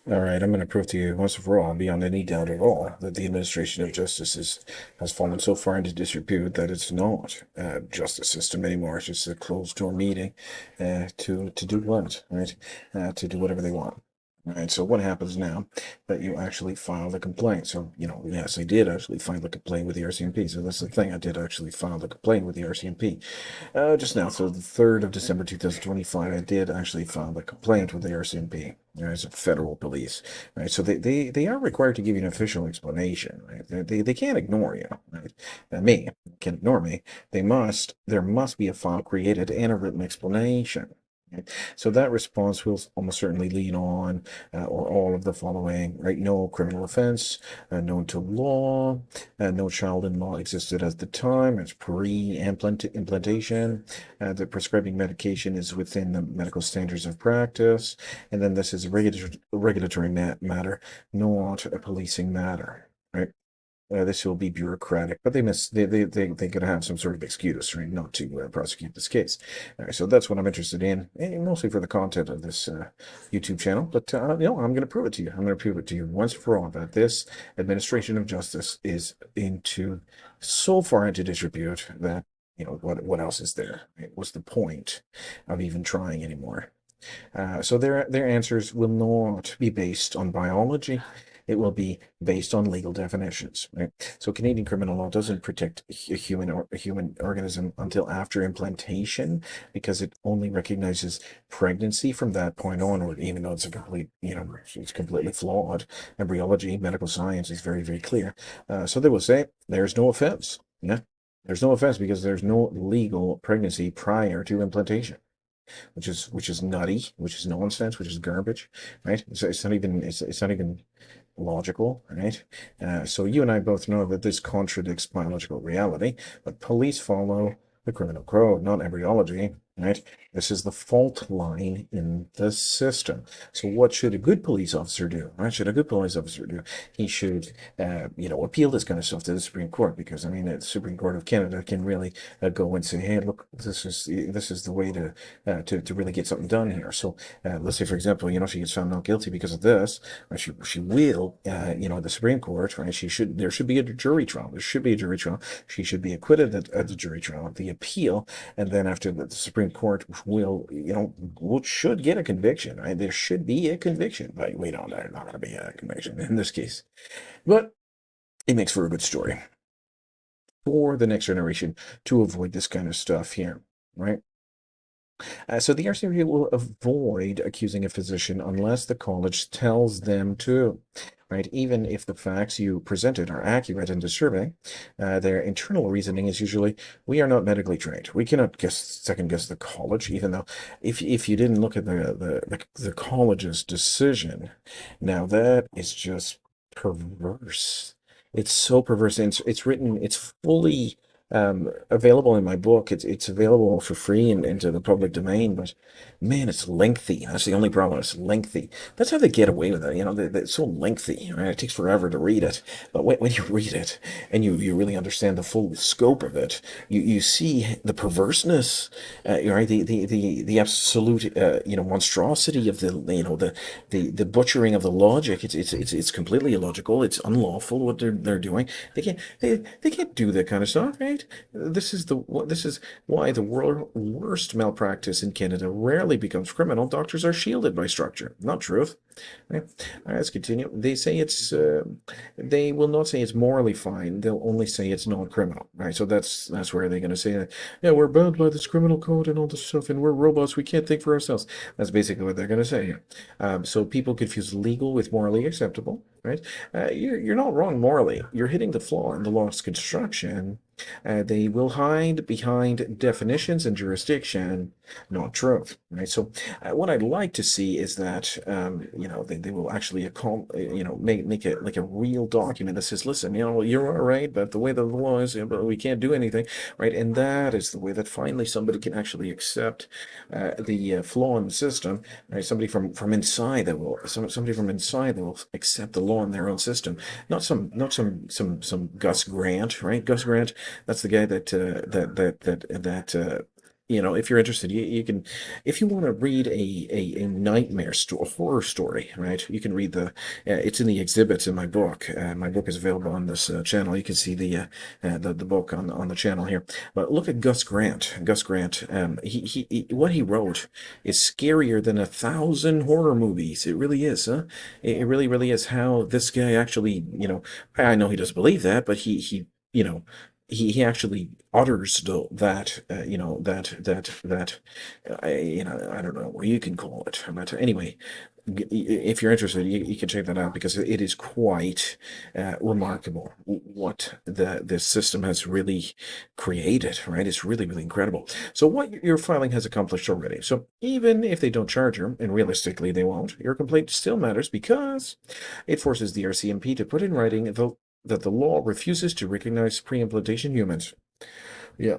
All right, I'm going to prove to you once and for all, beyond any doubt at all, that the administration of justice has fallen so far into disrepute that it's not a justice system anymore. It's just a closed-door meeting to do what, right? To do whatever they want. All right, so what happens now that you actually file the complaint? So, yes, I did actually file the complaint with the RCMP. So that's the thing. I did actually file the complaint with the RCMP just now. So the 3rd of December 2025, I did actually file the complaint with the RCMP as a federal police, right? So they are required to give you an official explanation, right? They can't ignore you, right? Me can ignore me. There must be a file created and a written explanation. Right? So that response will almost certainly lean on or all of the following, right? No criminal offense known to law, no child-in-law existed at the time, it's pre-implantation, the prescribing medication is within the medical standards of practice, and then this is a regulatory matter, not a policing matter, right? This will be bureaucratic, but they could have some sort of excuse, right, not to prosecute this case. All right, so that's what I'm interested in, and mostly for the content of this YouTube channel. But I'm going to prove it to you. I'm going to prove it to you once for all that this administration of justice is so far into disrepute that what else is there? Right? What's the point of even trying anymore? So their answers will not be based on biology. It will be based on legal definitions, right? So Canadian criminal law doesn't protect a human organism until after implantation because it only recognizes pregnancy from that point onward, even though it's it's completely flawed. Embryology, medical science is very, very clear. So they will say there's no offense. Yeah, there's no offense because there's no legal pregnancy prior to implantation, which is nutty, which is nonsense, which is garbage, right? It's not even logical, right? So you and I both know that this contradicts biological reality, but police follow the criminal code, not embryology, right? This is the fault line in the system. So what should a good police officer do? What should a good police officer do? He should, appeal this kind of stuff to the Supreme Court because I mean, the Supreme Court of Canada can really go and say, hey, look, this is the way to really get something done here. So let's say, for example, she gets found not guilty because of this. She will, the Supreme Court, right? There should be a jury trial. There should be a jury trial. She should be acquitted at the jury trial, the appeal, and then after the Supreme Court should get a conviction, right? There should be a conviction, but we don't. There's not going to be a conviction in this case, but it makes for a good story for the next generation to avoid this kind of stuff here, right? So the RCMP will avoid accusing a physician unless the college tells them to, right? Even if the facts you presented are accurate and disturbing, their internal reasoning is usually, we are not medically trained. We cannot second guess the college, even though if you didn't look at the college's decision, now that is just perverse. It's so perverse. And it's written, it's fully available in my book. It's available for free and into the public domain, but man, it's lengthy. That's the only problem. It's lengthy. That's how they get away with it. It's so lengthy, right? It takes forever to read it. But when you read it and you really understand the full scope of it, you see the perverseness, right? The absolute, monstrosity of the butchering of the logic. It's completely illogical. It's unlawful what they're doing. They can't do that kind of stuff, right? This is why the worst malpractice in Canada rarely becomes criminal. Doctors are shielded by structure, not truth. Right? All right, let's continue. They will not say it's morally fine. They'll only say it's not criminal, right? So that's where they're going to say that, yeah, we're bound by this criminal code and all this stuff, and we're robots. We can't think for ourselves. That's basically what they're going to say here. So people confuse legal with morally acceptable, right? You're not wrong morally. You're hitting the flaw in the law's construction. They will hide behind definitions and jurisdiction, not truth, right? So what I'd like to see is that, they will actually, make it like a real document that says, listen, you're all right, but the way the law is, we can't do anything, right? And that is the way that finally somebody can actually accept the flaw in the system, right? Somebody from inside that will, somebody from inside that will accept the law in their own system, not some Gus Grant, right? Gus Grant, that's the guy that if you're interested, you can, if you want to read a nightmare story, horror story, right? You can read it's in the exhibits in my book. My book is available on this channel. You can see the book on the channel here. But look at Gus Grant. Gus Grant, what he wrote is scarier than 1,000 horror movies. It really is, huh? It really, really is how this guy actually, I know he doesn't believe that, but you know, he actually utters that I don't know what you can call it, but anyway, if you're interested, you can check that out because it is quite remarkable what this system has really created, right? It's really, really incredible. So what your filing has accomplished already. So even if they don't charge you, and realistically they won't, your complaint still matters because it forces the RCMP to put in writing that the law refuses to recognize pre-implantation humans. Yeah.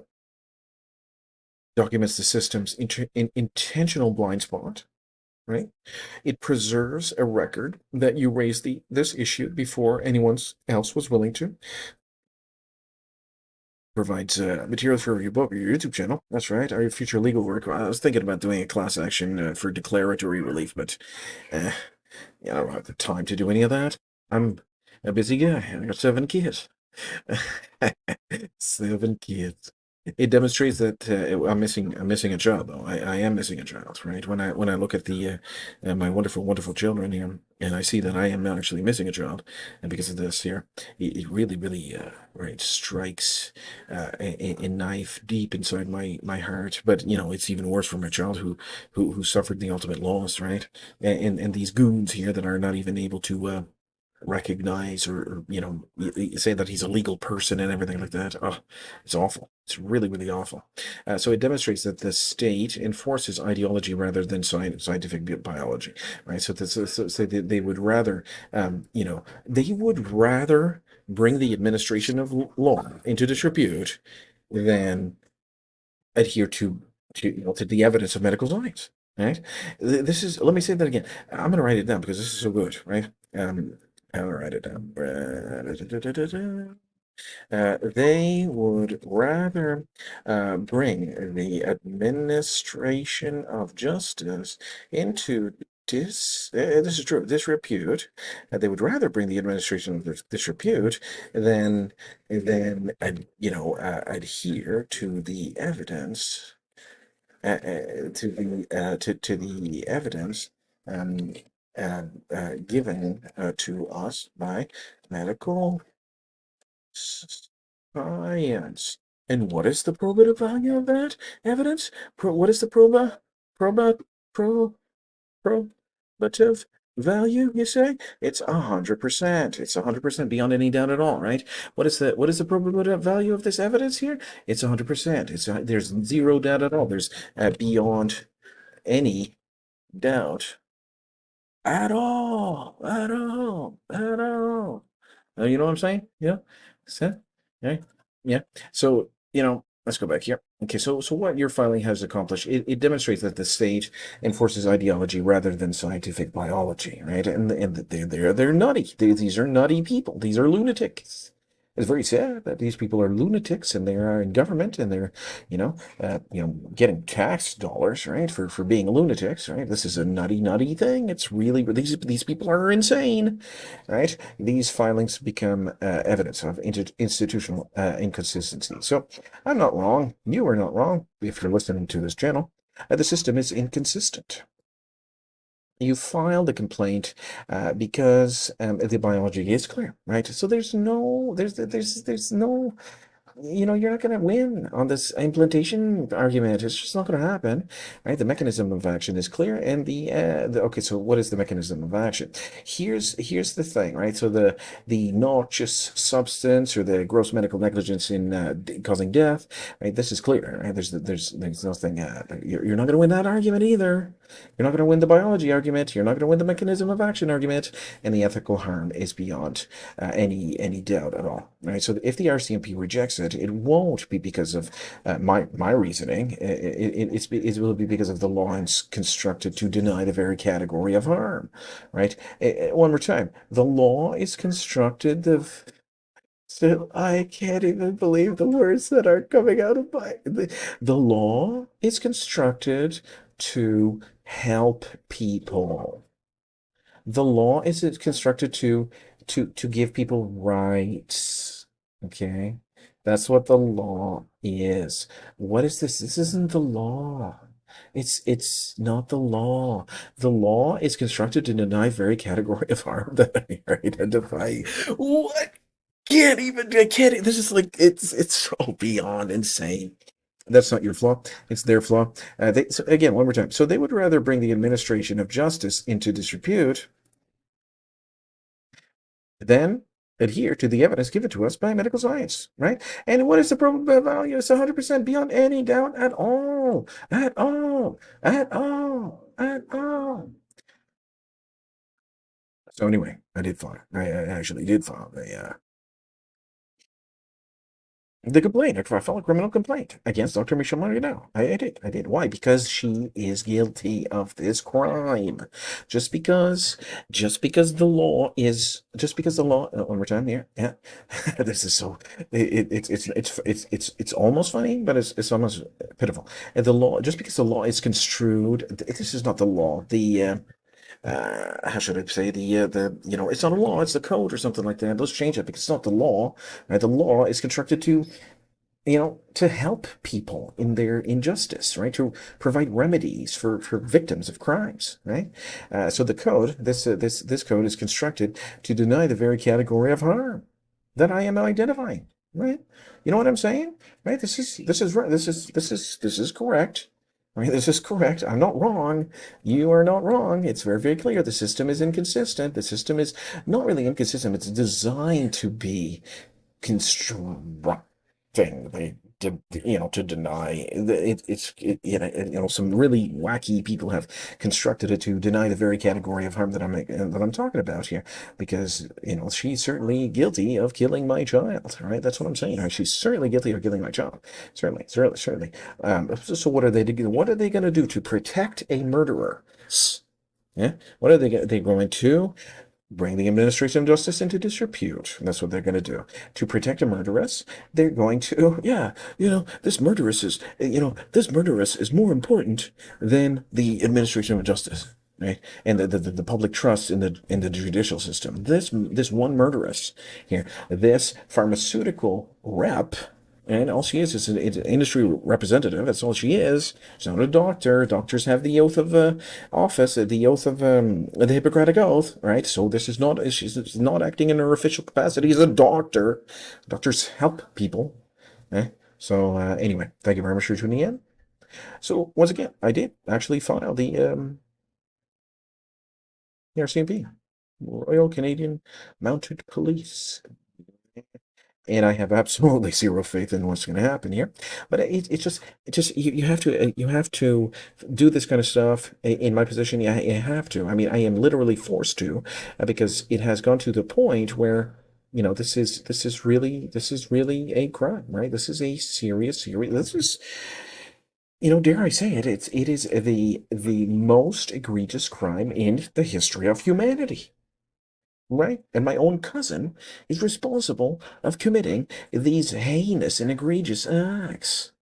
Documents the system's intentional blind spot, right? It preserves a record that you raised this issue before anyone else was willing to. Provides materials for your book or your YouTube channel. That's right. Our future legal work. I was thinking about doing a class action for declaratory relief, but I don't have the time to do any of that. I'm a busy guy. I got 7 kids. 7 kids. It demonstrates that I'm missing a child, though. I am missing a child, right? When I look at my wonderful, wonderful children here, and I see that I am actually missing a child, and because of this here, it really, really, right, strikes a knife deep inside my heart. But it's even worse for my child who suffered the ultimate loss, right? And these goons here that are not even able to recognize or say that he's a legal person and everything like that. Oh, it's awful. It's really, really awful. So it demonstrates that the state enforces ideology rather than scientific biology, right? So they would rather, they would rather bring the administration of law into disrepute than adhere to the evidence of medical science, right? This is, let me say that again. I'm going to write it down because this is so good, right? I'll write it down. They would rather bring the administration of justice into this is true, disrepute. They would rather bring the administration of disrepute than adhere to the evidence to the evidence um, given to us by medical science. And what is the probative value of that evidence? What is the proba, pro, probative value, you say? It's 100%. It's 100% beyond any doubt at all, right? What is the probative value of this evidence here? It's 100%. There's zero doubt at all. There's beyond any doubt at all, at all, at all. You know what I'm saying? Yeah. So, yeah. Yeah. So, let's go back here. Okay, so what your filing has accomplished, it demonstrates that the state enforces ideology rather than scientific biology, right? And they're nutty. These are nutty people. These are lunatics. It's very sad that these people are lunatics and they are in government and they're, getting tax dollars, right, for being lunatics, right? This is a nutty thing. It's really, these people are insane, right? These filings become evidence of institutional inconsistency. So I'm not wrong. You are not wrong if you're listening to this channel. The system is inconsistent. You filed a complaint because the biology is clear, right? So there's no you're not going to win on this implantation argument. It's just not going to happen, right? The mechanism of action is clear, and okay. So what is the mechanism of action? Here's the thing, right? So the noxious substance or the gross medical negligence in causing death, right? This is clear, right? There's nothing. You're not going to win that argument either. You're not going to win the biology argument. You're not going to win the mechanism of action argument, and the ethical harm is beyond any doubt at all, right? So if the RCMP rejects it won't be because of my reasoning. It will be because of the law is constructed to deny the very category of harm, right? One more time, the law is constructed So I can't even believe the words that are coming out of my the law is constructed to help people. The law is constructed to give people rights. Okay? That's what the law is. What is this? This isn't the law. It's not the law. The law is constructed to deny very category of harm that I identify. What? I can't, this is like, it's so beyond insane. That's not your flaw. It's their flaw. So again, one more time. So they would rather bring the administration of justice into disrepute than adhere to the evidence given to us by medical science, right? And what is the probability value? It's 100% beyond any doubt at all, at all, at all, at all. So anyway, I did file. I actually did file the complaint. I filed a criminal complaint against Dr. Michelle Marino. I did. Why? Because she is guilty of this crime. Just because, just because the law. One more time here. Yeah, this is so. It's almost funny, but it's almost pitiful. And the law, just because the law is construed, this is not the law. How should I say, it's not a law, it's the code or something like that. Let's change it because it's not the law, right? The law is constructed to help people in their injustice, right? To provide remedies for victims of crimes, right? So the code, this code is constructed to deny the very category of harm that I am identifying, right? You know what I'm saying, right? This is right. This is correct. Right, this is correct. I'm not wrong. You are not wrong. It's very, very clear. The system is inconsistent. The system is not really inconsistent. It's designed to be constructing to deny some really wacky people have constructed it to deny the very category of harm that I'm talking about here, because she's certainly guilty of killing my child, right? That's what I'm saying. Right? She's certainly guilty of killing my child, certainly. So what are they going to do to protect a murderer? Yeah, what are they going to bring the administration of justice into disrepute? That's what they're going to do. To protect a murderess, they're going to, yeah, this murderess is more important than the administration of justice, right? And the public trust in the judicial system. This one murderess here, this pharmaceutical rep. And all she is an industry representative. That's all she is. She's not a doctor. Doctors have the oath of office, the oath of the Hippocratic Oath, right? So she's not acting in her official capacity as a doctor. Doctors help people. Eh? So anyway, thank you very much for tuning in. So once again, I did actually file the RCMP, Royal Canadian Mounted Police. And I have absolutely zero faith in what's going to happen here. But you have to do this kind of stuff in my position. You have to. I mean, I am literally forced to, because it has gone to the point where this is really a crime, right? This is a serious. This is, dare I say it? It is the most egregious crime in the history of humanity. Right? And my own cousin is responsible of committing these heinous and egregious acts.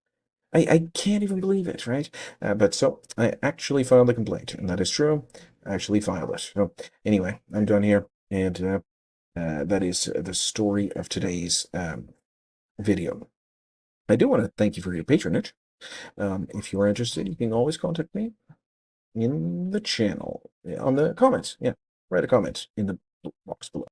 I can't even believe it, right? But so I actually filed a complaint, and that is true. I actually filed it. So anyway, I'm done here, and that is the story of today's video. I do want to thank you for your patronage. If you are interested, you can always contact me in the channel, on the comments. Yeah, write a comment in the box below.